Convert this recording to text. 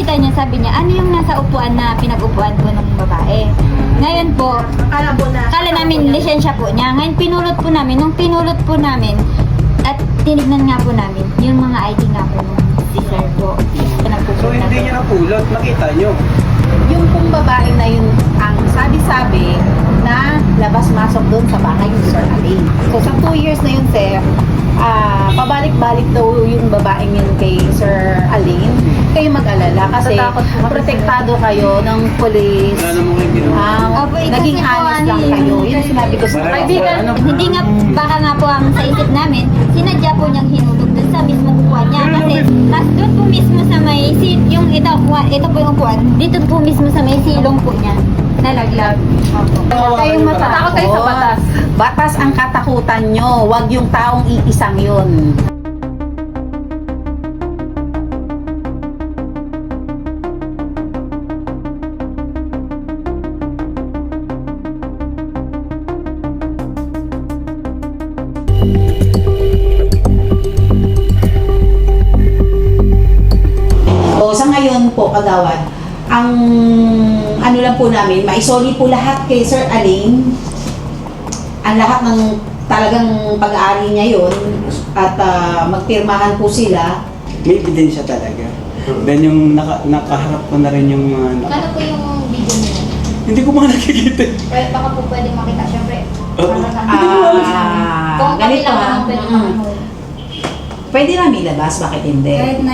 nakita niya, sabi niya, ano yung nasa upuan na pinag-upuan po ng babae. Ngayon po, kala namin lisensya po niya. Ngayon pinulot po namin. Nung pinulot po namin, at tinignan nga po namin, yung mga ID nga po ng si sir po. So hindi niya napulot, nakita niyo. Yung pong babae na yun ang sabi-sabi na labas-masok doon sa bahay ni Sir Aling. So sa 2 years na yun, sir, pabalik-balik daw yung babaeng yun kay Sir Aling. Kayo mag-alala kasi protektado kayo ng police. Wala namang kayo ginawa. Opo, Naging kasi po, honest lang kayo. Yun ang sinabi ko sa Kaibigan, hindi nga, baka nga po ang sa isip namin, sinadya po niyang hinulog doon sa mismo upuan niya. Kasi, tas doon po mismo sa may, yung ito po yung upuan, dito po mismo sa may silong po niya. Nalaglag. Huwag kayong matakot kayo sa batas. Batas ang katakutan nyo. Huwag yung taong iisang yun. So, sa ngayon po, kagawad, ang ano lang po namin, maisoli po lahat kay Sir Aling, ang lahat ng talagang pag-aari niya yun, at magpirmahan po sila. May ebidensya talaga. Then yung nakaharap ko na rin yung mga... Ano po yung video niyo? Hindi ko mga nakikita. Pwede, baka po pwedeng makita, syempre. Oo. Kung kami Ganito lang naman pwede pwede namin ilabas, bakit hindi? Kahit na